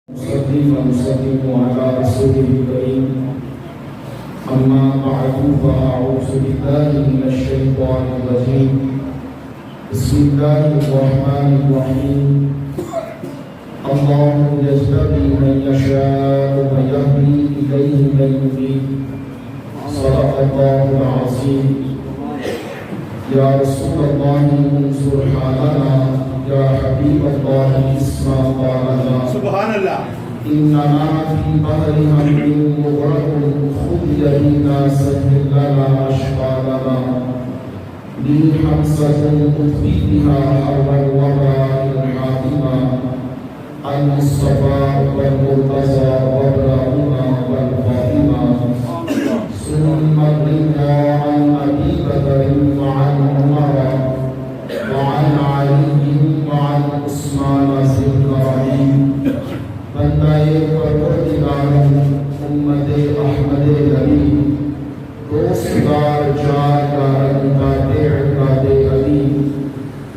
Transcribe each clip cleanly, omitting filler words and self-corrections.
ونسلم على رسوله الكريم أما بعد فأعوذ بالله من الشيطان الرجيم بسم الله الرحمن الرحيم الله يجتبي من يشاء ويهدي إليه من ينيب صدق الله العظيم يا رسول الله انصر حالنا يا حبيب الله اسمع قالنا سبحان اللہ. إننا في بحر هم مغرق خذ يدينا سهل لنا أشقالنا لي حمسة أطفي بها حرب الوباء الحاكمة المصطفى والمرتضى وابراهيم والفاطمة ثم الرضا عن أبي بكر وعن عمر وعن علي وعن عثمان ذي الكرم بندائے پروردگار امت احمد علی دوستدار جاردار متابع علی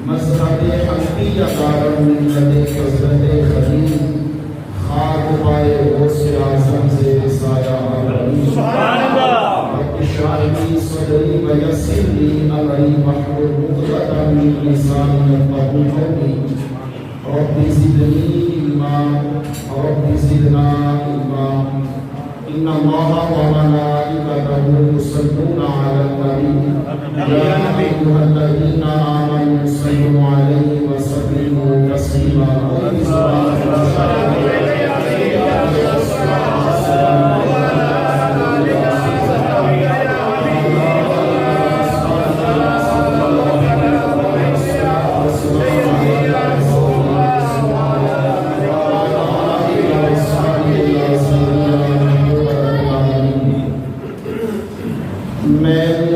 مذہب حنفیہ دار ملت حضرت خلیل خاک پائے غوث اعظم سے سایہ علی سبحان اللہ. رب اشرح لي صدري ويسر لي امري واحلل عقدة من لساني يفقهوا قولي رب زدني علما رب زدنا علما إن الله وملائكته يصلون على النبي يا أيها الذين آمنوا صلوا عليه وسلموا تسليما میں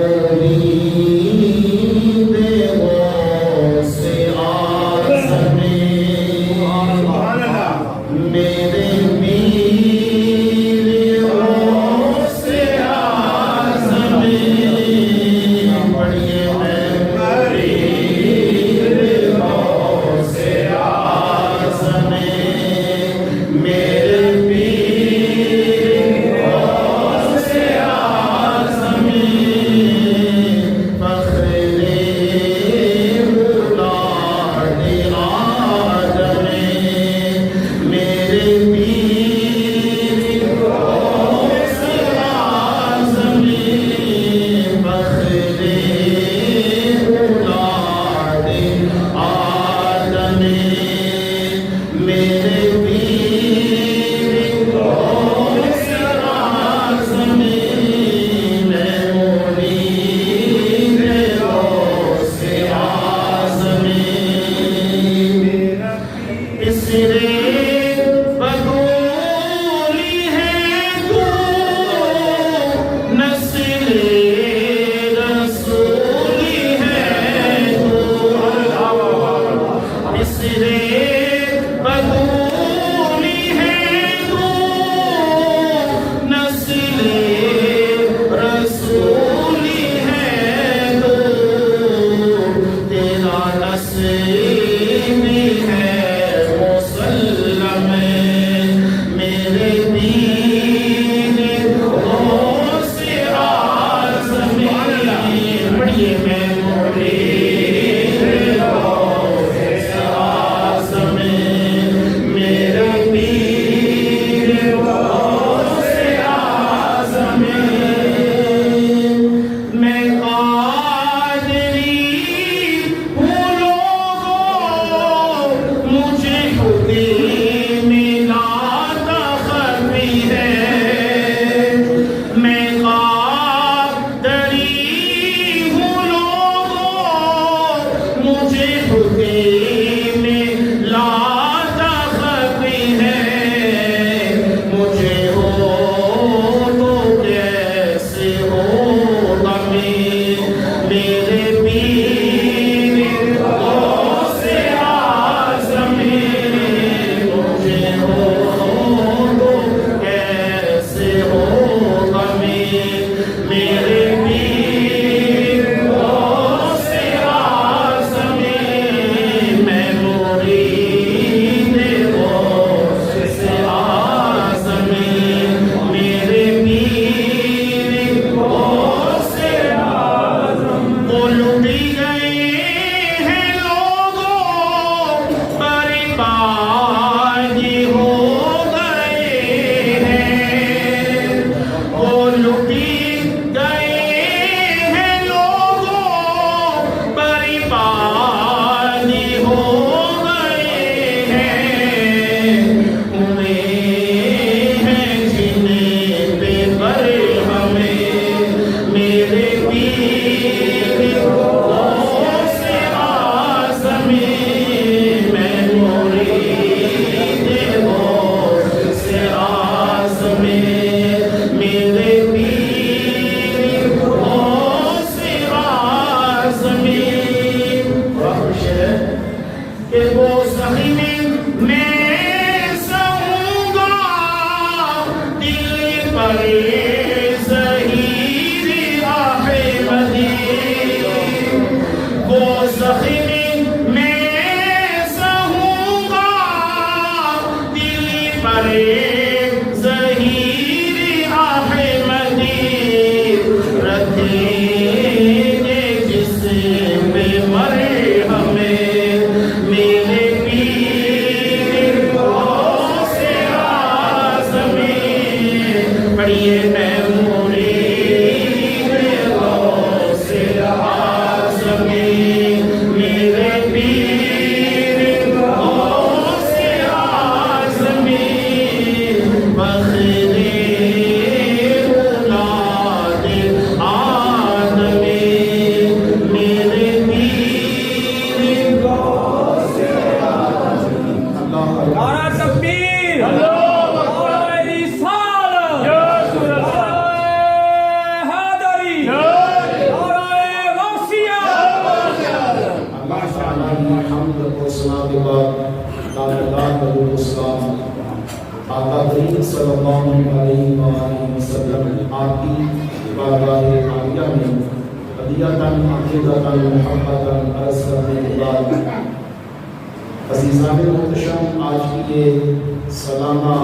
عزیزان محتشم، آج کی یہ سالانہ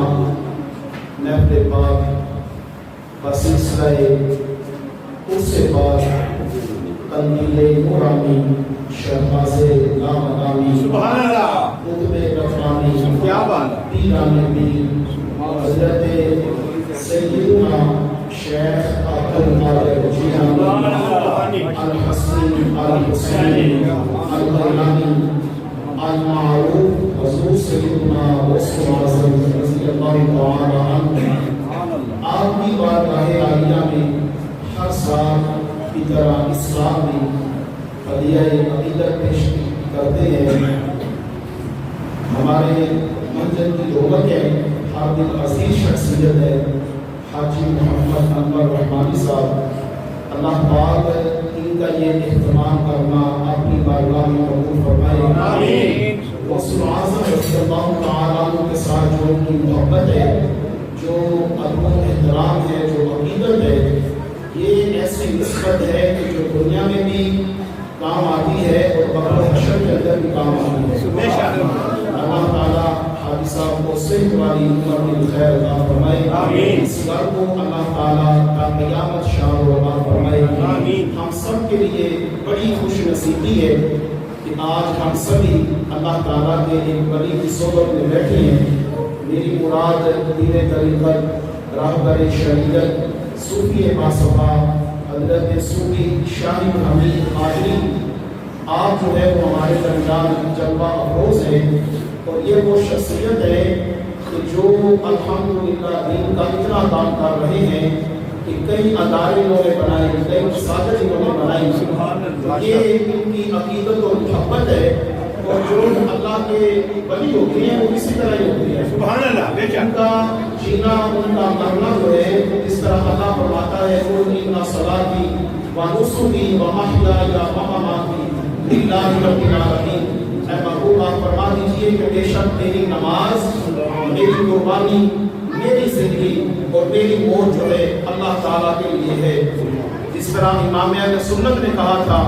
محفل پاک بسلسلہ عرس پاک قندیل نورانی شہباز لامقامی سبحان اللہ قطب رفانی کیا بات پیران پیر حضرت سیدنا شیخ عبدالقادر جیلانی الحسین الحسین الغیلانی المعروف حضور سیدنا رسول اعظم رضی اللہ تعالی عنہ آپ کی بارگاہ عالیہ میں ہر سال کی طرح اس سال بھی ہدیہ عقیدت پیش کرتے ہیں۔ ہمارے منزل کی دولت ہے، ہر دل عزیز شخصیت ہے حاجی محمد انور رحمانی صاحب، اللہ پاک ان کا یہ اہتمام کرنا اپنی بارگاہ میں قبول فرمائے۔ آمین۔ رسول اعظم رضی اللہ تعالیٰ عنہ کے ساتھ جو ان کی محبت ہے، جو ادب و احترام ہے، جو عقیدت ہے، یہ ایسی نسبت ہے کہ جو دنیا میں بھی کام آتی ہے اور قبر و حشر کے اندر بھی کام آتی ہے۔ اللہ تعالیٰ حاجی صاحب کو صحت والی عمر میں خیر عطا فرمائے۔ آمین۔ اس گھر کو اللہ تعالیٰ تا قیامت شان و عطا فرمائے۔ آمین۔ ہم سب کے لیے بڑی خوش نصیبی ہے کہ آج ہم سبھی اللہ تعالیٰ کے ایک بڑی کی صحبت میں بیٹھے ہیں۔ میری مراد دین طریقت، راہبر شریعت، صوفی باصفا حضرت صوفی شاہی حمید قادری، آپ جو ہے وہ ہمارے درمیان جلوہ افروز ہے، اور یہ وہ شخصیت ہے کہ جو الحمدللہ دین کا اتنا کام کر رہے ہیں کہ کئی ادارے انہوں نے بنائے، کئی مساجد انہوں نے بنائی۔ یہ ان کی عقیدت اور محبت ہے، اور جو اللہ کے ولی ہوتے ہیں وہ اسی طرح ہی ہوتے ہیں۔ سبحان اللہ۔ ان کا جینا، ان کا مرنا جو ہے جس طرح اللہ فرماتا ہے قل ان صلاتی و نسکی و محیای و مماتی للہ رب العالمین۔ اے محبوب آپ فرما دیجئے کہ بے شک میری نماز، میری قربانی، میری زندگی اور میری موت جو ہے اللہ تعالیٰ کے لیے ہے۔ جس طرح امام اہل سنت نے کہا تھا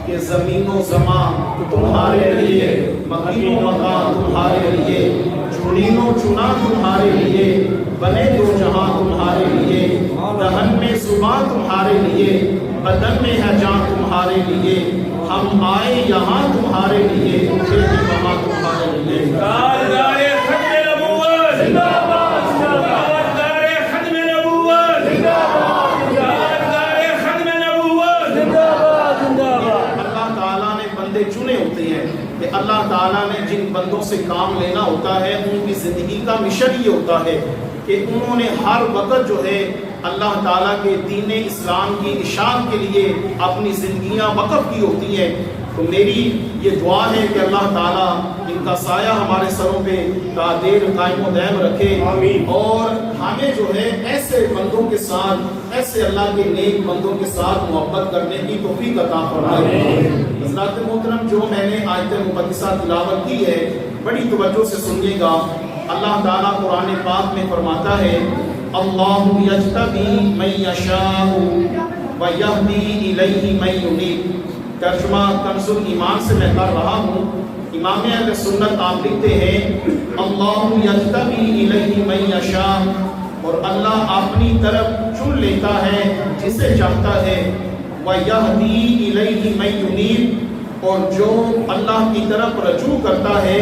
کہ زمین و زمان تمہارے لیے، مکین و مکان تمہارے لیے، چنین و چنا تمہارے لیے، بنے دو جہاں تمہارے لیے، دہن میں زبان تمہارے لیے، بدن میں ہے جان تمہارے لیے، ہم آئے یہاں تمہارے لیے، اٹھے بھی وہاں تمہارے لیے۔ تاجدار ختم نبوت زندہ باد، تاجدار ختم نبوت زندہ باد، تاجدار ختم نبوت زندہ باد، زندہ باد۔ اللہ تعالیٰ نے بندے چنے ہوتے ہیں کہ اللہ تعالیٰ نے جن بندوں سے کام لینا ہوتا ہے ان کی زندگی کا مشن یہ ہوتا ہے کہ انہوں نے ہر وقت جو ہے اللہ تعالیٰ کے دین اسلام کی اشاعت کے لیے اپنی زندگیاں وقف کی ہوتی ہیں۔ تو میری یہ دعا ہے کہ اللہ تعالیٰ ان کا سایہ ہمارے سروں پہ تا دیر قائم و دائم رکھے، اور ہمیں جو ہے ایسے بندوں کے ساتھ، ایسے اللہ کے نیک بندوں کے ساتھ محبت کرنے کی توفیق عطا فرمائے۔ حضرات محترم، جو میں نے آیت مقدسہ تلاوت کی ہے بڑی توجہ سے سنیے گا۔ اللہ تعالیٰ قرآن پاک میں فرماتا ہے اللہ یجتبی من یشاء و یہدی الیہ من ینیب۔ ترجمہ کنز ایمان سے میں کر رہا ہوں۔ امام اہل سنت آپ لکھتے ہیں اللہ یجتبی الیہ من یشاء، اور اللہ اپنی طرف چن لیتا ہے جسے چاہتا ہے، وَيَهْدِي إِلَيْهِ مَن يُنِيبُ، اور جو اللہ کی طرف رجوع کرتا ہے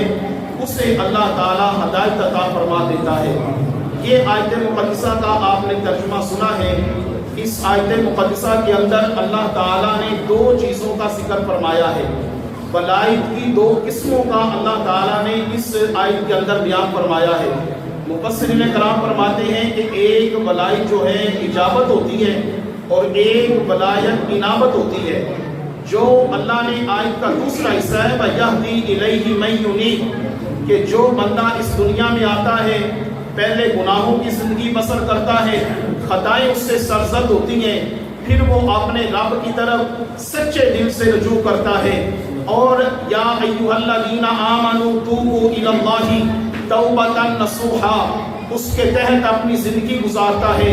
اسے اللہ تعالی ہدایت عطا فرما دیتا ہے۔ یہ آیت مقدسہ کا آپ نے ترجمہ سنا ہے۔ اس آیت مقدسہ کے اندر اللہ تعالیٰ نے دو چیزوں کا ذکر فرمایا ہے۔ ولایت کی دو قسموں کا اللہ تعالیٰ نے اس آیت کے اندر بیان فرمایا ہے۔ مفسرین کرام فرماتے ہیں کہ ایک ولایت جو ہے اجابت ہوتی ہے اور ایک ولایت انابت ہوتی ہے۔ جو اللہ نے آیت کا دوسرا حصہ ہے وَيَهْدِي إِلَيْهِ مَن يُنِيبُ، کہ جو بندہ اس دنیا میں آتا ہے پہلے گناہوں کی زندگی بسر کرتا ہے، خطائیں اس سے سرزد ہوتی ہیں، پھر وہ اپنے رب کی طرف سچے دل سے رجوع کرتا ہے، اور یا ایھا الذین آمنوا توبوا الی اللہ توبۃ نصوحا، اس کے تحت اپنی زندگی گزارتا ہے۔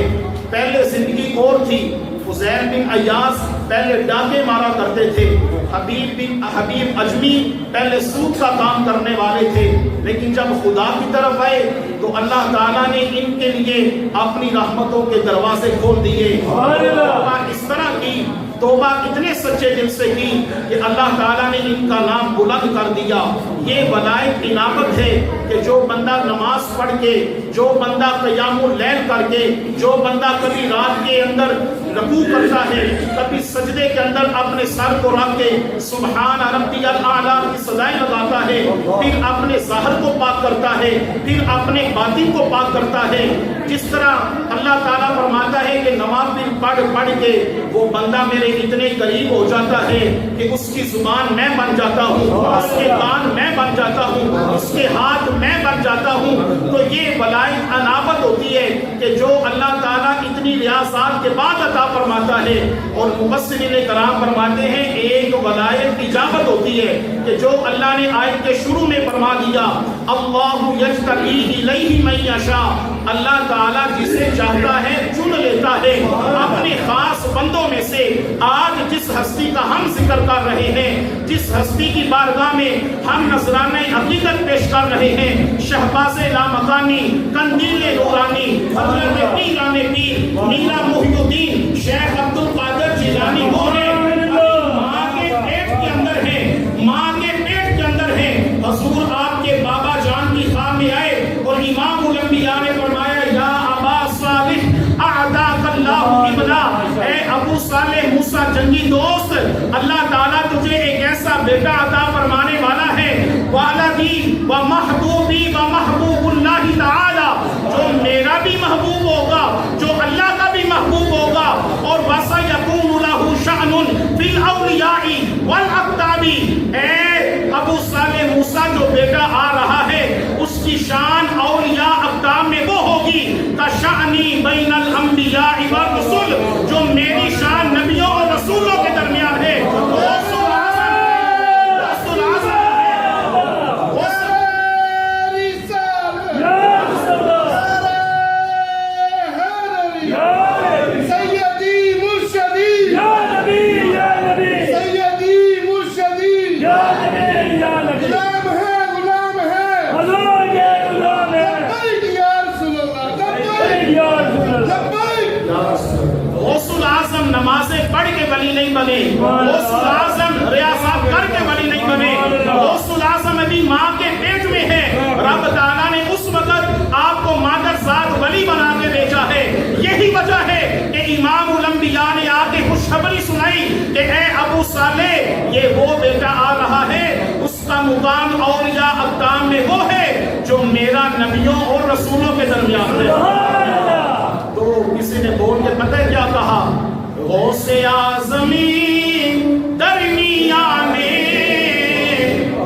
پہلے زندگی اور تھی، فضیل بن عیاض پہلے ڈاکے مارا کرتے تھے، حبیب اجمی پہلے سود کا کام کرنے والے تھے، لیکن جب خدا کی طرف آئے تو اللہ تعالیٰ نے ان کے لیے اپنی رحمتوں کے دروازے کھول دیے۔ توبہ اس طرح کی، توبہ اتنے سچے دل سے کی کہ اللہ تعالیٰ نے ان کا نام بلند کر دیا۔ یہ ولایت انابت ہے کہ جو بندہ نماز پڑھ کے، جو بندہ قیام اللیل کر کے، جو بندہ کبھی رات کے اندر رکوع کرتا ہے، کبھی سجدے کے اندر اپنے سر کو رکھ کے سبحان ربی الاعلیٰ کی سزائیں لگاتا ہے، پھر اپنے ظاہر کو پاک کرتا ہے، پھر اپنے باطن کو پاک کرتا ہے۔ جس طرح اللہ تعالیٰ فرماتا ہے کہ نوافل پڑھ پڑھ کے وہ بندہ میرے اتنے قریب ہو جاتا ہے کہ اس کی زبان میں بن جاتا ہوں، اس کے کان میں بن جاتا ہوں، اس کے ہاتھ میں بن جاتا ہوں۔ تو یہ ولایت انابت ہوتی ہے کہ جو اللہ تعالیٰ اتنی ریاضات کے بعد عطا فرماتا ہے۔ اور مفسرین کرام فرماتے ہیں ایک ولایت اجابت ہوتی ہے کہ جو اللہ نے آیت کے شروع میں فرما دیا اللہ یجتبی الیہ من یشاء، اللہ تعالیٰ جسے چاہتا ہے چن لیتا ہے اپنے خاص بندوں میں سے۔ آج جس ہستی کا ہم ذکر کر رہے ہیں، جس ہستی کی بارگاہ میں ہم نذرانہ عقیدت پیش کر رہے ہیں، شہباز لامکانی، قندیل نورانی، حضرت پیران پیر میرا محی الدین شیخ عبد القادر جیلانی وہ ہیں، ماں کے پیٹ کے اندر ہیں، ماں کے پیٹ کے اندر ہیں۔ حضور آپ کے بابا جان کی خواب میں آئے اور امام الانبیاء نے فرمایا یا ابا صالح اعطاک اللہ ابنا، اے ابو صالح موسیٰ جنگی دوست، اللہ تعالیٰ تجھے ایک ایسا بیٹا عطا فرمانے والا ہے والدی و محبوبی و محبوب اللہ تعالی، جو میرا بھی محبوب ہوگا، جو اللہ کا بھی محبوب ہوگا، اور وَسَيَكُونُ لَهُ شَأْنٌ فِي الْأَوْلِيَاءِ وَالْأَقْطَابِ، اے ابو صالح موسیٰ جو بیٹا آ رہا ہے اس کی شان اولیاء اقدام میں وہ ہوگی کَشَأْنِي بَيْنَ الْأَنْبِيَاءِ وَالرُّسُلِ، جو میری شان نبیوں اور رسولوں کے درمیان ہے۔ نمازیں پڑھ کے ولی نہیں بنے، غوث الاعظم ریاضات کر کے ولی نہیں بنے، غوث الاعظم ابھی ماں کے پیٹ میں ہے، رب تعالیٰ نے اس وقت آپ کو مادر ذات ولی بنا کے بھیجا ہے۔ یہی وجہ ہے کہ امام الانبیاء نے آ کے خوشخبری سنائی کہ اے ابو صالح یہ وہ بیٹا آ رہا ہے، اس کا مقام اولیاء اقدام میں وہ ہے جو میرا نبیوں اور رسولوں کے درمیان ہے۔ تو کسی نے بول کے پتہ کیا کہا، غوث اعظمی درمیان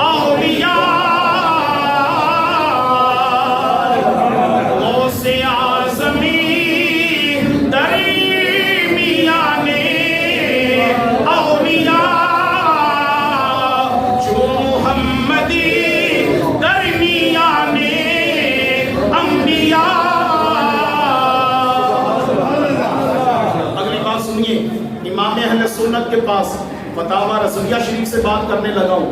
اولیاء، غوث اعظمی درمیان اولیاء، جو محمدی درمیان انبیاء۔ امام اہل سنت کے پاس فتاوی رضویہ شریف سے بات کرنے لگا ہوں،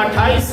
28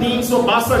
362।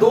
2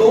2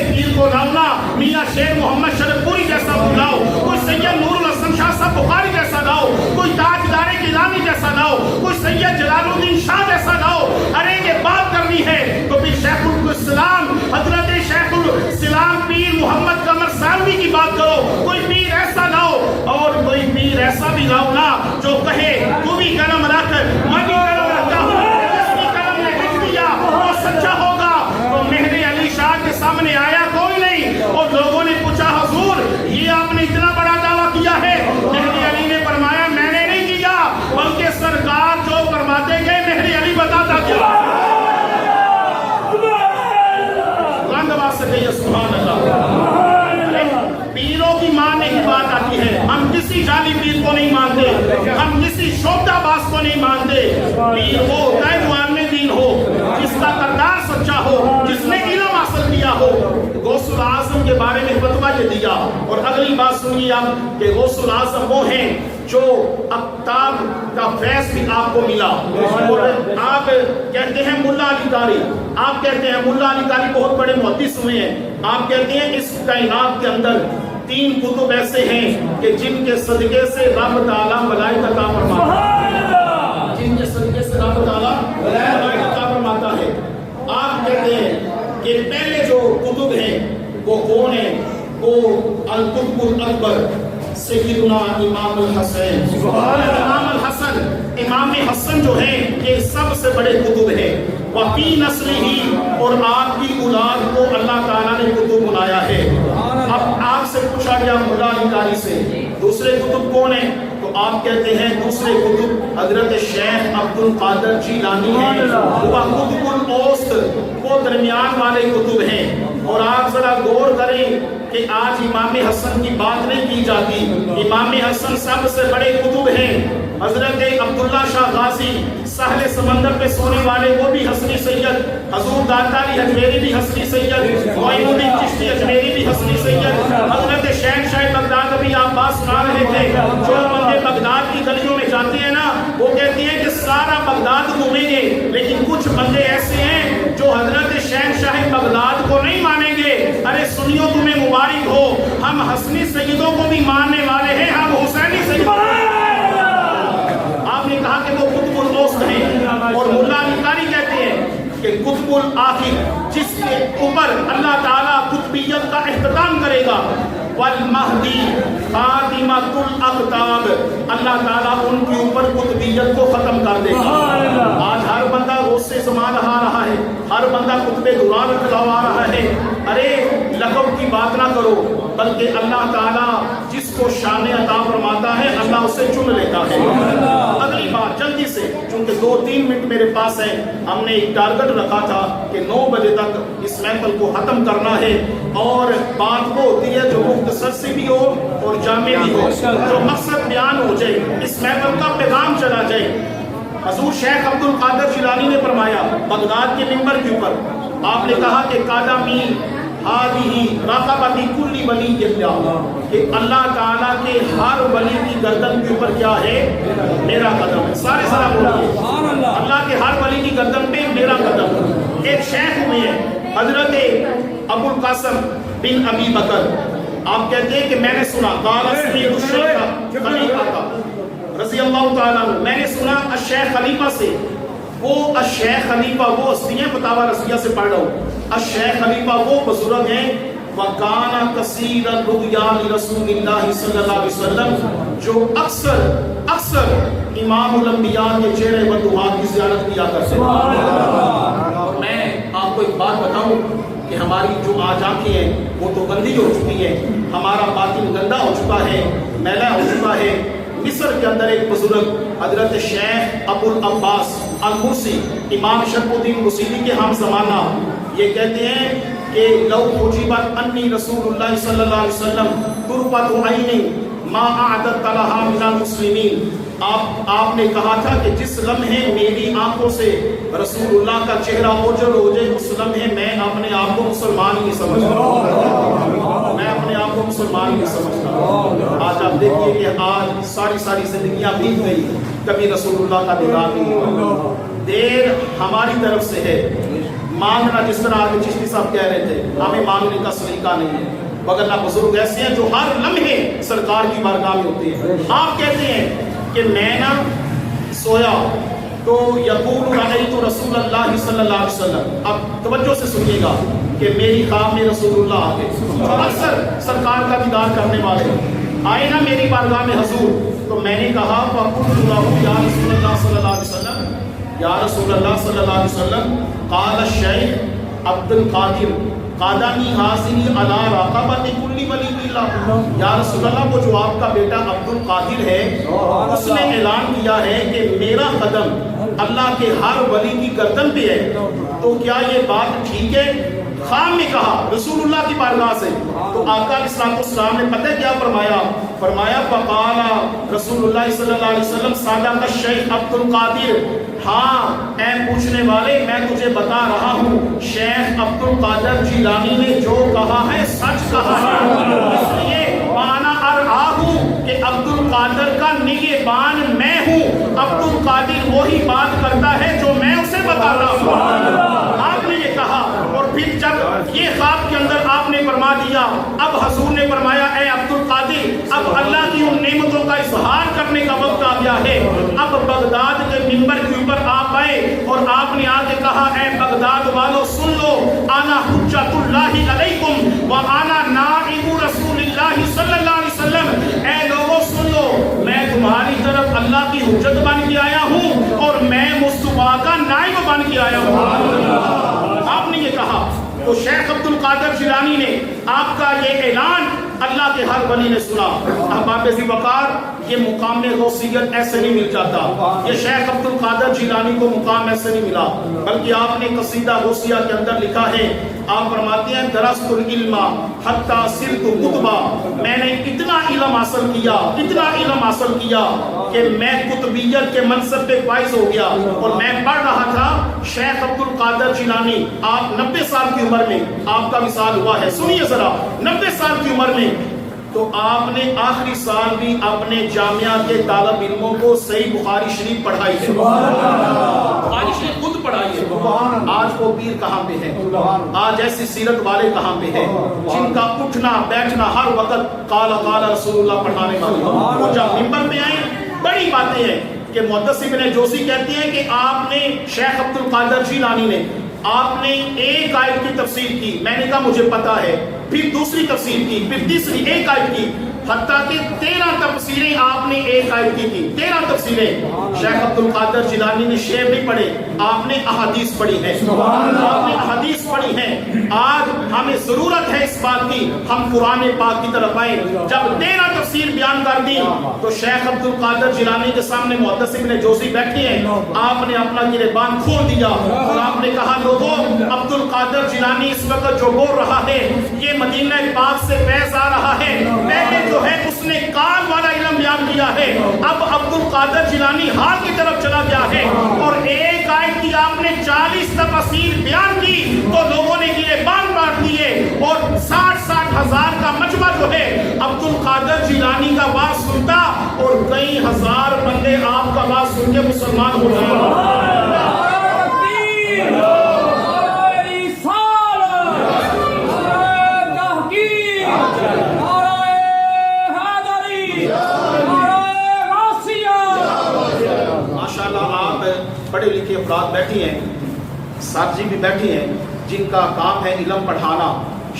ایسے پیر کو لاؤ نا، میاں شیر محمد شرف پوری جیسا بلاؤ، کوئی سید نور الحسن شاہ صاحب بخاری جیسا لاؤ، کوئی تاجدار گیلانی جیسا لاؤ، کوئی سید جلال الدین شاہ جیسا لاؤ۔ ارے یہ بات کرنی ہے تو پھر شیخ الاسلام حضرت شیخ الاسلام پیر محمد قمر ثانوی کی بات کرو، کوئی پیر ایسا لاؤ، اور کوئی پیر ایسا بھی لاؤ نا جو کہے تو بھی قلم رکھ، میں بھی قلم رکھتا ہوں، جس کی قلم نے لکھ دیا وہ سچا ہوگا۔ تو مہدی علی شاہ کے سامنے آیا کوئی نہیں، اور لوگوں نے پوچھا حضور یہ آپ نے اتنا بڑا دعویٰ کیا ہے؟ مہدی علی نے فرمایا میں نے نہیں کیا، بلکہ سرکار جو فرماتے گئے مہدی علی بتاتا گیا۔ سبحان اللہ۔ پیروں کی ماننے کی بات آتی ہے، ہم کسی جعلی پیر کو نہیں مانتے، ہم کسی شوبدہ باز کو نہیں مانتے۔ پیر وہ ہوتا ہے جو عالم دین ہو، جس کا کردار سچا ہو، جس نے علم حاصل کیا ہو۔ غوث العظم کے بارے میں فتویٰ یہ دیا، اور اگلی بات سنیے آپ کہ غوث العظم وہ ہیں جو اقطاب کا فیض بھی آپ کو ملا، اور آپ کہتے ہیں ملا علی قاری، آپ کہتے ہیں ملا علی قاری بہت بڑے محدث ہوئے ہیں، آپ کہتے ہیں اس کائنات کے اندر 3 کتب ایسے ہیں کہ جن کے صدقے سے رب تعالیٰ ملائکہ عطا فرماتا ہے، جن کے صدقے سے رب تعالیٰ ملائکہ عطا فرماتا ہے۔ آپ کہتے ہیں کہ پہلے جو کتب ہیں وہ کون ہیں؟ وہ القطب الاکبر سیدنا امام الحسن، امام الحسن، امام حسن جو ہیں یہ سب سے بڑے کتب ہیں۔ وفی نسل ہی، اور آپ کی اولاد کو اللہ تعالیٰ نے کتب بنایا ہے۔ اب آپ سے پوچھا گیا ملا علی قاری سے دوسرے کتب کون ہیں؟ تو آپ کہتے ہیں دوسرے کتب حضرت شیخ عبد القادر جیلانی ہیں، وہ قطب الاوسط، وہ درمیان والے کتب ہیں۔ اور آپ ذرا غور کریں کہ آج امام حسن کی بات نہیں کی جاتی، امام حسن سب سے بڑے کتب ہیں۔ حضرت عبداللہ شاہ غازی ساحل سمندر پہ سونے والے وہ بھی حسنی سید، حضور داتا علی اجمیری بھی حسنی سید، معین الدین چشتی اجمیری بھی حسنی سید، حضرت شیخ شاہ بغداد ابھی آپ بات سنا رہے تھے، جو بندے بغداد کی گلیوں میں جاتے ہیں نا وہ کہتے ہیں کہ سارا بغداد گھومیں گے، لیکن کچھ بندے ایسے ہیں جو حضرت شیخ شاہ بغداد کو نہیں مانیں گے۔ ارے سنیو تمہیں مبارک ہو، ہم حسنی سیدوں کو بھی ماننے والے ہیں، ہم حسینی سیدوں آپ نے کہا کہ وہ قطب الاوسط ہیں، اور ملا علی قاری کہتے ہیں کہ قطب الآخر جس کے اوپر اللہ تعالیٰ قطبیت کا اختتام کرے گا، والمہدی خاتمۃ الاقطاب، اللہ تعالیٰ ان کے اوپر قطبیت کو ختم کر دے گا۔ آج ہر بندہ غصے سے سما رہا ہے، ہر بندہ قطب دوران کھلوا رہا ہے۔ ارے لقب کی بات نہ کرو، بلکہ اللہ تعالیٰ جس کو شان عطا فرماتا ہے اللہ اسے چن لیتا ہے۔ اگلی بات جلدی سے، چونکہ 2-3 منٹ میرے پاس ہے، ہم نے ایک ٹارگٹ رکھا تھا کہ 9 بجے تک اس محفل کو ختم کرنا ہے، اور بات وہ ہوتی ہے جو مختصر سی بھی ہو اور جامع بھی ہو، جو مقصد بیان ہو جائے، اس محفل کا پیغام چلا جائے۔ حضور شیخ عبد القادر جیلانی نے فرمایا بغداد کے ممبر کے اوپر، آپ نے کہا کہ قدمی ہادی رقبتی کلی ولی اللہ، کہ اللہ تعالیٰ کے ہر ولی کی گردن کے اوپر کیا ہے؟ میرا قدم ہے۔ سارے ذرا بولیے، اللہ کے ہر ولی کی گردن پہ میرا قدم۔ ایک شیخ ہوئے ہیں حضرت ابو القاسم بن ابی بکر، آپ کہتے ہیں کہ میں نے سنا قال سمعت الشیخ خلیفہ رضی اللہ تعالیٰ عنہ، میں نے سنا الشیخ خلیفہ سے، وہ الشیخ خلیفہ وہ ہستی ہیں، فتاوی رضویہ سے پڑھ رہا ہوں، الشیخ خلیفہ وہ بزرگ ہیں وَكَانَ كَثِيرًا رُؤْيَا لِرَسُولِ اللَّهِ صلی اللہ علیہ وسلم، جو اکثر امام الانبیاء کے چہرے بدوحات کی زیارت کیا کرتے ہیں۔ اور میں آپ کو ایک بات بتاؤں کہ ہماری جو آج آنکھیں ہیں وہ تو گندی ہو چکی ہیں، ہمارا باطن گندا ہو چکا ہے، میلا ہو چکا ہے۔ مصر کے اندر ایک بزرگ حضرت شیخ ابو العباس المرسی، امام شرف الدین مسیلی کے ہم زمانہ، یہ کہتے ہیں کہ لو حجبت انی رسول اللہ صلی اللہ علیہ وسلم طرفۃ عین ما اعددت لها من المسلمین، آپ نے کہا تھا کہ جس لمحے میری آنکھوں سے رسول اللہ کا چہرہ اوجھل ہو جائے اس لمحے میں اپنے آپ کو مسلمان ہی نہیں سمجھتا، میں اپنے آپ کو مسلمان ہی نہیں سمجھتا۔ آج آپ دیکھیے کہ آج ساری زندگیاں بیت گئی، کبھی رسول اللہ کا دیدار نہیں ہوا۔ دیر ہماری طرف سے ہے، مانگنا جس طرح آگے چشتی صاحب کہہ رہے تھے ہمیں مانگنے کا سلیقہ نہیں ہے، وگرنہ بزرگ ایسے ہیں جو ہر لمحے سرکار کی بارگاہ میں ہوتے ہیں۔ آپ کہتے ہیں کہ میں نا سویا تو یقول رأیت رسول اللہ صلی اللہ علیہ وسلم، اب توجہ سے سنیے گا کہ میری خواب میں رسول اللہ آگے جو اکثر سرکار کا دیدار کرنے والے آئے نا میری بارگاہ میں حضور، تو میں نے کہا فَقُلْتُ لَهُ یا رسول اللہ صلی اللہ علیہ وسلم، یا رسول اللہ صلی اللہ علیہ وسلم، قال الشیخ عبد القادر قادانی حاضری علی راقبت کلی ولی اللہ، یا رسول اللہ وہ جو آپ کا بیٹا عبد القادر ہے اس نے اعلان کیا ہے کہ میرا قدم اللہ کے ہر ولی کی گردن پہ ہے، تو کیا یہ بات ٹھیک ہے؟ خام نے کہا رسول اللہ کی بارگاہ سے، تو آقا علیہ السلام نے پتہ کیا فرمایا؟ فرمایا فقال رسول اللہ صلی اللہ علیہ وسلم صادق الشیخ عبد القادر، ہاں اے پوچھنے والے میں تجھے بتا رہا ہوں شیخ عبد القادر جیلانی نے جو کہا ہے سچ کہا ہے، اس لیے وانا ارعا ہوں کہ عبد القادر کا نگہبان میں ہوں، عبد القادر وہی بات کرتا ہے جو میں اسے بتا رہا ہوں۔ آپ نے یہ کہا، اور پھر جب یہ خواب کے اندر آپ نے فرما دیا، اب حضور نے فرمایا اے عبد القادر اب اللہ کی ان نعمتوں کا اظہار کرنے کا وقت آ گیا ہے، اب بغداد کے منبر کے اوپر آپ آئے اور آپ نے آ کے کہا اے بغداد والو سن لو، انا حجت اللہ علیکم و انا نائب رسول اللہ صلی اللہ علیہ وسلم، اے لوگوں سن لو میں تمہاری طرف اللہ کی حجت بن کے آیا ہوں اور میں مصطفیٰ کا نائب بن کے آیا ہوں۔ آپ نے یہ کہا تو شیخ عبد القادر جیلانی نے آپ کا یہ اعلان اللہ کے ہر ولی نے سنا۔ احباب ذی وقار یہ مقام غوثیت ایسے نہیں مل جاتا، یہ شیخ عبد القادر جیلانی کو مقام ایسے نہیں ملا، بلکہ آپ نے قصیدہ غوثیہ کے اندر لکھا ہے، آپ فرماتے ہیں درست العلم حتی صرت قطبا، میں نے اتنا علم حاصل کیا، اتنا علم حاصل کیا کہ میں قطبیت کے منصب پہ فائز ہو گیا، اور میں پڑھ رہا تھا شیخ عبد القادر جیلانی، آپ 90 سال کی عمر میں آپ کا وصال ہوا ہے، سنیے ذرا 90 سال کی عمر میں، تو آپ نے آخری سال بھی اپنے جامعہ کے طالب علموں کو صحیح بخاری شریف پڑھائی ہے، بخاری شریف خود پڑھائی ہے۔ آج وہ پیر کہاں پہ ہیں؟ آج ایسی سیرت والے کہاں پہ ہیں جن کا اٹھنا بیٹھنا ہر وقت قال قال رسول اللہ پڑھانے والے؟ وہ جب منبر پہ آئے بڑی باتیں ہیں کہ محدث ابن جوزی کہتے ہیں کہ آپ نے شیخ عبد القادر جیلانی نے آپ نے ایک آیت کی تفسیر کی، میں نے کہا مجھے پتا ہے، پھر دوسری تفسیر کی، پھر تیسری ایک آیت کی، حتیٰ کہ 13 تفسیریں آپ نے ایک آیت کی تھی، 13 تفسیریں۔ شیخ عبد القادر جیلانی نے شعر نہیں پڑھے، آپ نے احادیث پڑھی ہے، آپ نے احادیث پڑھی ہے۔ آج ہمیں ضرورت ہے اس بات کی ہم قرآن پاک کی طرف آئیں۔ جب 13 تفسیر بیان کر دی تو شیخ عبد القادر جیلانی کے سامنے محدث ابن جوزی بیٹھے ہیں، آپ نے اپنا گریبان کھول دیا اور آپ نے کہا لوگوں عبد القادر جیلانی اس وقت جو بول رہا ہے یہ مدینہ پاک سے فیض آ رہا ہے، پہلے جو ہے اس نے کان والا علم بیان کیا ہے، اب عبد القادر جیلانی حال کی طرف چلا گیا ہے، اور ایک آیت کی آپ نے 40 تفسیر بیان کی تو لوگوں نے گریبان کاٹ دیے، اور 60 ہزار کا مجمع جو ہے عبد القادر جیلانی کا واز سنتا اور کئی ہزار بندے آپ کا واز سن کے مسلمان ہو جائے۔ بڑے لکھے افراد بیٹھی ہیں، ساتھی بھی بیٹھی ہیں جن کا کام ہے علم پڑھانا۔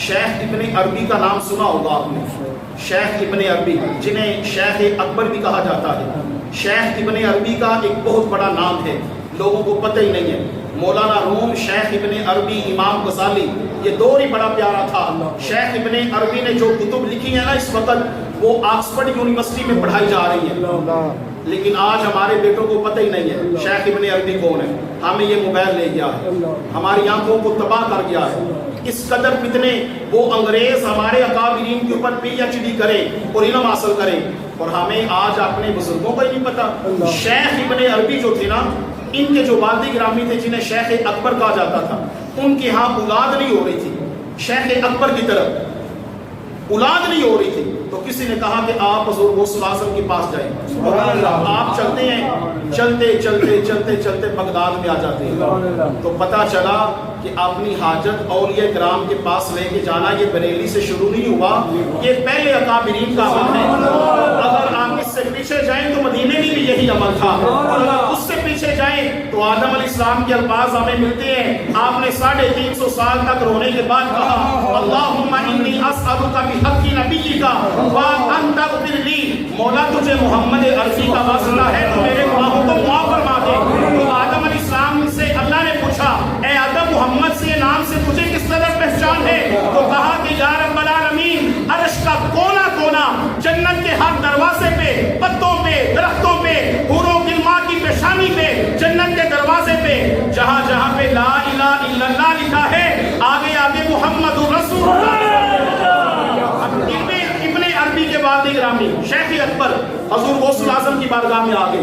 شیخ ابن عربی کا نام سنا ہوگا آپ نے، شیخ ابن عربی جنہیں شیخ اکبر بھی کہا جاتا ہے۔ شیخ ابن عربی کا ایک بہت بڑا نام ہے، لوگوں کو پتہ ہی نہیں ہے۔ مولانا روم، شیخ ابن عربی، امام غزالی، یہ دور ہی بڑا پیارا تھا۔ شیخ ابن عربی نے جو کتب لکھی ہیں نا اس وقت وہ آکسفورڈ یونیورسٹی میں پڑھائی جا رہی ہیں، لیکن آج ہمارے بیٹوں کو پتہ ہی نہیں ہے شیخ ابن عربی کون ہے۔ ہمیں یہ موبائل لے گیا ہے، ہماری آنکھوں کو تباہ کر گیا ہے۔ اس قدر فتنے وہ انگریز ہمارے اکابرین کے اوپر PhD کرے اور علم حاصل کرے، اور ہمیں آج اپنے بزرگوں کو ہی نہیں پتا۔ شیخ ابن عربی جو تھے نا، ان کے جو والد گرامی تھے جنہیں شیخ اکبر کہا جاتا تھا، ان کے ہاں اولاد نہیں ہو رہی تھی شیخ اکبر کی طرف۔ اولاد نہیں ہو رہی تھی تو کسی نے کہا کہ آپ حضور غوث الاعظم کے پاس جائیں. آپ چلتے ہیں, چلتے چلتے چلتے چلتے بغداد میں آ جاتے ہیں تو پتہ چلا کہ اپنی حاجت اولیاء کرام کے پاس لے کے جانا یہ بریلی سے شروع نہیں ہوا, یہ پہلے اکابرین کا عمل ہے. اگر آپ اس سے پیچھے جائیں تو مدینے میں بھی یہی عمل تھا, اگر اس سے پیچھے جائیں تو آدم علیہ السلام کے الفاظ ہمیں ملتے ہیں. آپ نے 350 سال تک رونے کے بعد کہا اللہم انی اسألک بحق نبیک وان تغفر لی, مولا تجھے محمد عربی کا واسطہ ہے تو میرے گناہوں کو معاف فرما دے. تو آدم علیہ السلام سے اللہ نے پوچھا اے آدم محمد سے نام سے تجھے کس طرح پہچان ہے؟ تو کہا کہ یا رب العالمین عرش کا کونا کونا, جنت کے ہر دروازے پہ, پتوں پہ, درختوں پہ, حوروں غلمان کی پیشانی پہ, جنت کے دروازے پہ جہاں جہاں پہ لا الہ الا اللہ لکھا ہے آگے آگے محمد رسول اللہ. ابن عربی کے بعد گرامی شیخ اکبر حضور غوث الاعظم کی بارگاہ میں آگے,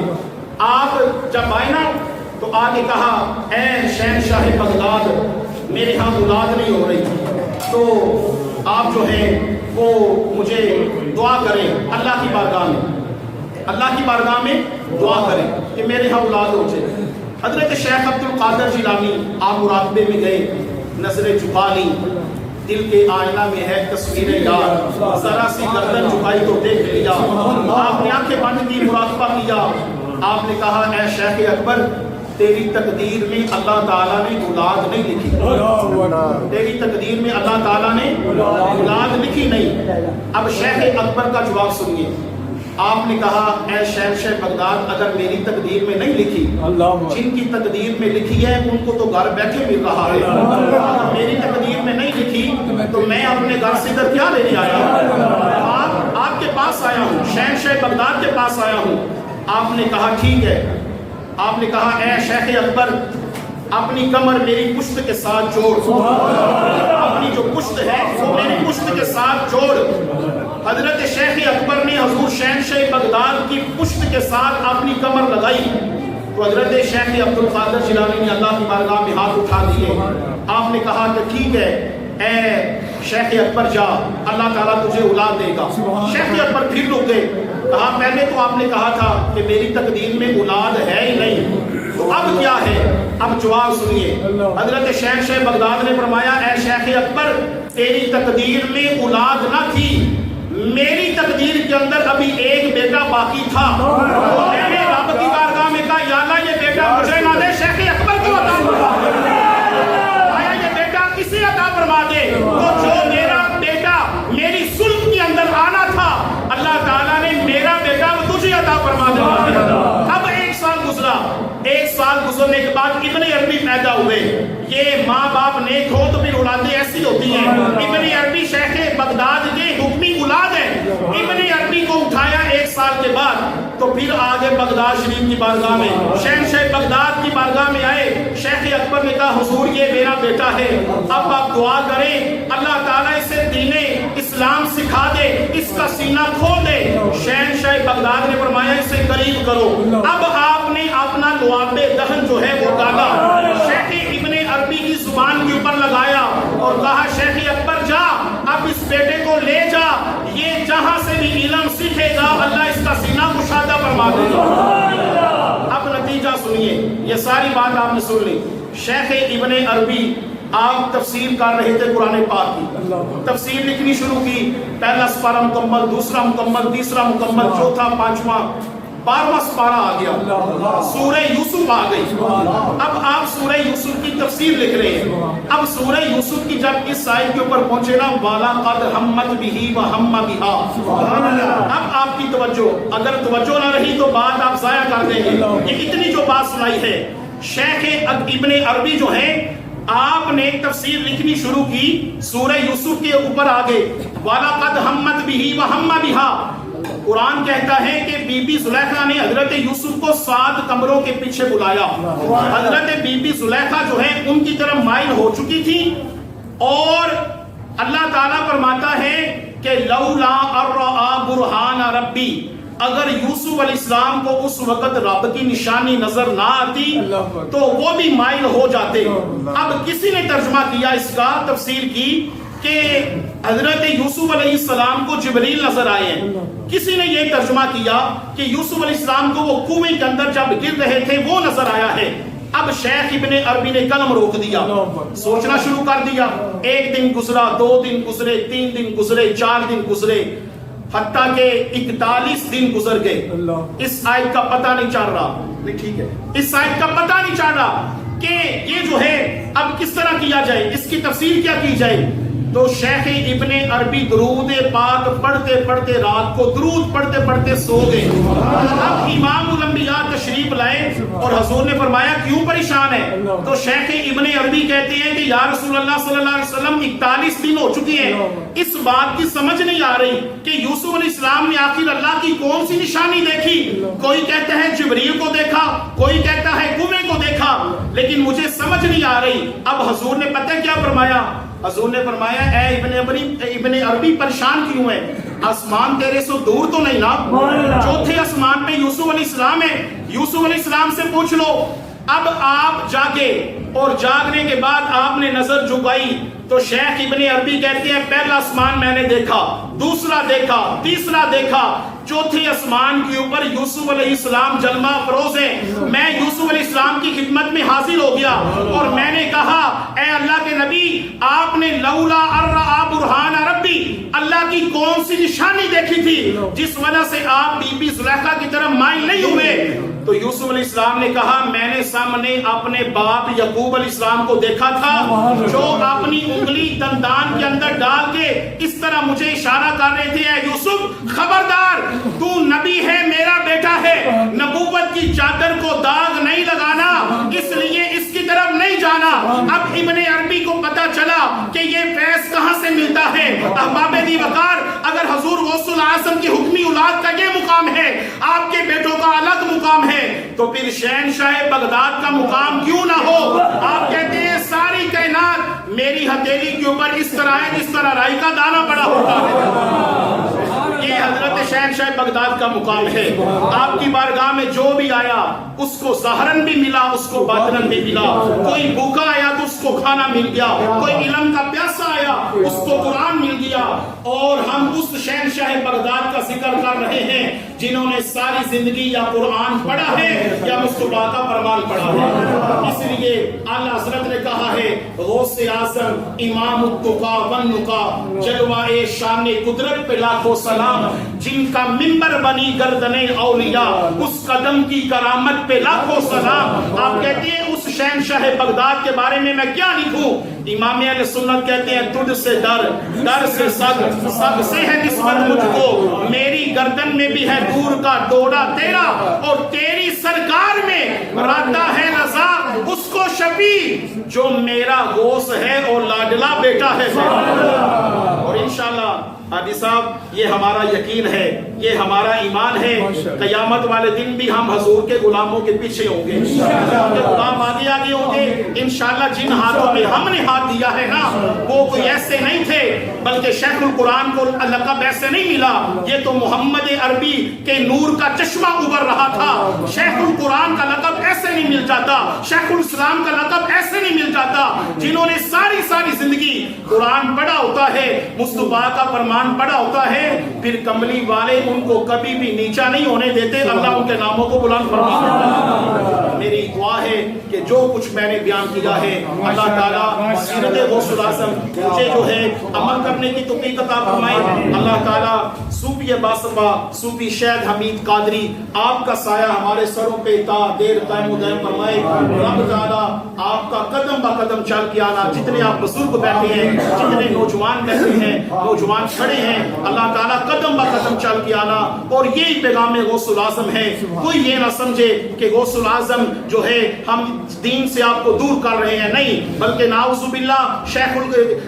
آپ جب آئے نا تو آگے کہا اے شہنشاہ بغداد میرے ہاں اولاد نہیں ہو رہی تو آپ جو ہیں وہ مجھے دعا کریں اللہ کی بارگاہ میں, اللہ کی بارگاہ میں دعا کریں کہ میرے ہاں اولاد ہو جائے. حضرت شیخ عبد القادر جیلانی آپ مراقبے میں گئے, نظریں جھکا لی, دل کے آئینہ میں ہے تصویر یار, ذرا سی گردن جھکائی تو دیکھ لیا, آپ نے آنکھیں بند کی, مراقبہ کیا. آپ نے کہا اے شیخ اکبر تیری تقدیر میں اللہ تعالیٰ نے اولاد نہیں لکھی, تیری تقدیر میں اللہ تعالیٰ نے اولاد لکھی نہیں. اب شیخ اکبر کا جواب سنیے. آپ نے کہا اے شہنشاہ بغداد اگر میری تقدیر میں نہیں لکھی, جن کی تقدیر میں لکھی ہے ان کو تو گھر بیٹھے مل رہا ہے, اگر میری تقدیر میں نہیں لکھی تو میں اپنے گھر سے ادھر کیا لینے آیا؟ آپ کے پاس آیا ہوں, شہنشاہ بغداد کے پاس آیا ہوں. آپ نے کہا ٹھیک ہے. آپ نے کہا اے شیخ اکبر اپنی کمر میری پشت کے ساتھ جوڑ, اپنی جو پشت ہے وہ میری پشت کے ساتھ جوڑ. حضرت شیخ اکبر نے حضور شہنشاہ بغداد کی پشت کے ساتھ اپنی کمر لگائی تو حضرت شیخ عبد القادر جیلانی نے اللہ کی بارگاہ میں ہاتھ اٹھا دیے. آپ نے کہا کہ ٹھیک ہے اے شیخ اکبر جا, اللہ تعالیٰ تجھے اولاد دے گا. شیخ اکبر پھر رک گئے, کہا پہلے تو آپ نے کہا تھا کہ میری تقدیر میں اولاد ہے ہی نہیں, تو اب کیا ہے؟ اب جواب سنیے. حضرت شہنشاہ بغداد نے فرمایا اے شیخ اکبر تیری تقدیر میں اولاد نہ تھی, میری تقدیر کے اندر ابھی ایک بیٹا باقی تھا, تو میں نے رب کی بارگاہ میں کہا یا اللہ یہ بیٹا مجھے نہ دے, شیخ اکبر کو عطا فرما دے, آیا یہ بیٹا کسی عطا فرما دے. تو جو میرا بیٹا میری سلب کے اندر آنا تھا اللہ تعالیٰ نے میرا بیٹا تجھے عطا فرما دے. اب ایک سال گزرا, ایک سال گزرنے کے بعد ابن عربی پیدا ہوئے. یہ ماں باپ نیک ہو تو پھر اولادیں ایسی ہوتی ہیں. ابن عربی شیخ بغداد کے حکمی اولاد ہیں. ابن عربی کو اٹھایا ایک سال کے بعد تو پھر آگے بغداد شریف کی بارگاہ میں شہنشاہ بغداد کی بارگاہ میں آئے. شیخ اکبر نے کہا حضور یہ میرا بیٹا ہے, اب آپ دعا کریں اللہ تعالیٰ اسے دین اسلام سکھا دے, اس کا سینہ کھول دے. شہنشاہ بغداد نے فرمایا اسے قریب کرو. اب آپ نے اپنا لعاب دہن جو ہے وہ ڈالا, شیخ ابن عربی کی زبان کے اوپر لگایا اور کہا شیخ اکبر جا اب اس بیٹے کو لے جا, یہ جہاں سے بھی علم سیکھے گا اللہ اس کا سینہ کشادہ فرما دے گا. اب نتیجہ سنیے, یہ ساری بات آپ نے سن لی. شیخ ابن عربی آپ تفسیر کر رہے تھے قرآن پاک کی, تفسیر لکھنی شروع کی. پہلا سپارہ مکمل, دوسرا مکمل, تیسرا مکمل, چوتھا, پانچواں, 12واں سپارہ آ گیا, سورہ یوسف آ گئی. اب آپ سورہ یوسف کی تفسیر لکھ رہے ہیں. اب سورہ یوسف کی جب اس آیت کے اوپر پہنچے نا وَلَقَدْ هَمَّتْ بِهِ وَهَمَّ بِهَا, اب آپ کی توجہ, اگر توجہ نہ رہی تو بات آپ ضائع کر دیں گے. یہ اتنی جو بات سنائی ہے, شیخ ابن عربی جو ہیں آپ نے تفسیر لکھنی شروع کی, سورہ یوسف کے اوپر آگے وَلَقَدْ هَمَّتْ بِهِ وَهَمَّ بِهَا. قرآن کہتا ہے کہ بی بی زلیخا نے حضرت یوسف کو 7 کمروں کے پیچھے بلایا. حضرت بی بی زلیخا جو ہے ان کی طرف مائل ہو چکی تھی اور اللہ تعالیٰ فرماتا ہے کہ لولا ارآ برہان ربی, اگر یوسف علیہ السلام کو اس وقت رب کی نشانی نظر نہ آتی تو وہ بھی مائل ہو جاتے. اب کسی نے ترجمہ کیا اس کا, تفسیر کی کہ حضرت یوسف علیہ السلام کو جبریل نظر آئے ہیں. کسی نے یہ ترجمہ کیا کہ یوسف علیہ السلام کو وہ کنویں کے اندر جب گر رہے تھے وہ نظر آیا ہے. اب شیخ ابن عربی نے قلم روک دیا, سوچنا شروع کر دیا. 1 دن گزرا, 2 دن گزرے, 3 دن گزرے, 4 دن گزرے, حتیٰ کہ 41 دن گزر گئے. اس آیت کا پتہ نہیں چل رہا. ٹھیک ہے, اس آیت کا پتہ نہیں چل رہا کہ یہ جو ہے اب کس طرح کیا جائے, اس کی تفسیر کیا کی جائے. تو شیخ ابن عربی درود پاک پڑھتے پڑھتے رات کو درود پڑھتے پڑھتے سو گئے. اب امام الانبیاء تشریف لائے اور حضور نے فرمایا کیوں پریشان ہے؟ تو شیخ ابن عربی کہتے ہیں کہ یا رسول اللہ صلی اللہ علیہ وسلم 41 دن ہو چکے ہیں, اس بات کی سمجھ نہیں آ رہی کہ یوسف علیہ السلام نے آخر اللہ کی کون سی نشانی دیکھی. کوئی کہتا ہے جبریل کو دیکھا, کوئی کہتا ہے کنویں کو دیکھا, لیکن مجھے سمجھ نہیں آ رہی. اب حضور نے پتہ کیا فرمایا؟ حضور نے فرمایا اے ابن عربی پریشان کیوں ہے؟ آسمان تیرے سے دور تو نہیں نا, چوتھے آسمان پہ یوسف علیہ السلام ہے. یوسف علیہ السلام سے پوچھ لو. اب آپ جاگے اور جاگنے کے بعد آپ نے نظر جھکائی تو شیخ ابن عربی کہتے ہیں پہلا آسمان میں نے دیکھا, دوسرا دیکھا, تیسرا دیکھا, چوتھے آسمان کے اوپر یوسف علیہ السلام جلوہ افروز ہیں. میں یوسف علیہ السلام کی خدمت میں حاضر ہو گیا اور میں نے کہا اے اللہ کے نبی, آپ نے لولا ارآ برہان ربی, اللہ کی کون سی نشانی دیکھی تھی جس وجہ سے آپ بی بی زلیخا کی طرف مائل نہیں ہوئے؟ تو یوسف علیہ السلام نے کہا میں نے سامنے اپنے باپ یعقوب علیہ السلام کو دیکھا تھا جو اپنی انگلی دندان کے اندر ڈال کے اس طرح مجھے اشارہ کر رہے تھے اے یوسف خبردار, تو نبی ہے, میرا بیٹا ہے, نبوت کی چادر کو داغ نہیں لگانا, اس لیے اس کی طرف نہیں جانا. اب ابن عربی کو پتا چلا کہ یہ فیض کہاں سے ملتا ہے. احباب دی وقار, اگر حضور غوث الاعظم کی حکمی اولاد کا یہ مقام ہے, آپ کے بیٹوں کا الگ مقام ہے, تو پھر شہنشاہ بغداد کا مقام کیوں نہ ہو؟ آپ کہتے ہیں ساری کائنات میری ہتھیلی کے اوپر اس طرح ہے جس طرح رائی کا دانہ پڑا ہوتا ہے. یہ حضرت شہنشاہ بغداد کا مقام ہے. آپ کی بارگاہ میں جو بھی آیا اس کو ظاہراً بھی ملا, اس کو باطناً بھی ملا. کوئی بھوکا آیا تو اس کو کھانا مل گیا, کوئی علم کا پیاسا آیا اس کو قرآن مل گیا. اور ہم اس شہنشاہ بغداد کا ذکر کر رہے ہیں جنہوں نے ساری زندگی یا قرآن پڑھا ہے یا مصطفیٰ کا فرمان پڑھا ہے. اس لیے اعلیٰ حضرت نے کہا ہے غوث اعظم امام التقا والنقا, جلوہ شان قدرت پہ لاکھوں سلام, جن کا منبر بنی گردنے اولیاء, اس قدم کی کرامت پہ لاکھوں سلام. آپ کہتے ہیں اس شہنشاہ بغداد کے بارے میں کیا لکھوں؟ امام اہل سنت کہتے ہیں تجھ سے در, در سے سگ, سگ سے ہے نسبت مجھ کو, میری گردن میں بھی ہے دور کا ڈوڑا تیرا, اور تیری سرکار میں راتا ہے رضا اس کو شفیع جو میرا غوث ہے اور لاڈلا بیٹا ہے. اور انشاءاللہ حاجی صاحب یہ ہمارا یقین ہے, یہ ہمارا ایمان ہے, قیامت والے دن بھی ہم حضور کے غلاموں کے پیچھے ہوں گے, حضور کے غلام آگے آگے ہوں گے انشاءاللہ. جن ہاتھوں میں ہم نے ہاتھ دیا ہے نا وہ کوئی ایسے نہیں تھے, بلکہ شیخ القرآن کو لقب ایسے نہیں ملا, یہ تو محمد عربی کے نور کا چشمہ ابھر رہا تھا. شیخ القرآن کا لقب ایسے نہیں مل جاتا, شیخ الاسلام کا لقب ایسے نہیں مل جاتا. جنہوں نے ساری زندگی قرآن پڑھا ہوتا ہے, مصطفیٰ کا فرمان پڑا ہوتا ہے, پھر کملی والے ان کو کبھی بھی نیچا نہیں ہونے دیتے. اللہ ان کے ناموں کو بلند فرمائے. میری دعا ہے کہ جو کچھ میں نے بیان کیا ہے اللہ تعالیٰ سیرت غوث الاعظم مجھے جو ہے عمل کرنے کی توفیق عطا فرمائے. اللہ تعالیٰ صوفی باصفا صوفی شہد حمید قادری آپ کا سایہ ہمارے سروں پہ تا دیر قائم و دائم فرمائے. رب تعالیٰ آپ کا قدم با قدم چل کے آنا, جتنے آپ بزرگ بیٹھے ہیں, جتنے نوجوان بیٹھے ہیں, نوجوان کھڑے ہیں, اللہ تعالیٰ قدم با قدم چل کے آنا. اور یہی پیغام غوث الاعظم ہے. کوئی یہ نہ سمجھے کہ غوث الاعظم جو ہے ہم دین سے آپ کو دور کر رہے ہیں, نہیں, بلکہ نعوذ باللہ شیخ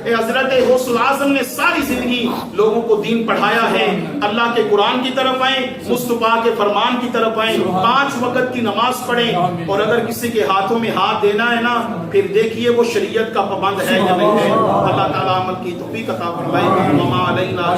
حضرت غوث الاعظم نے ساری زندگی لوگوں کو دین پڑھایا ہے. اللہ کے قرآن کی طرف آئیں, مصطفیٰ کے فرمان کی طرف آئیں, 5 وقت کی نماز پڑھیں, اور اگر کسی کے ہاتھوں میں ہاتھ دینا ہے نا پھر دیکھیے وہ شریعت کا پابند ہے یا نہیں ہے. اللہ تعالیٰ عمل کی توفیق عطا فرمائے. وما علینا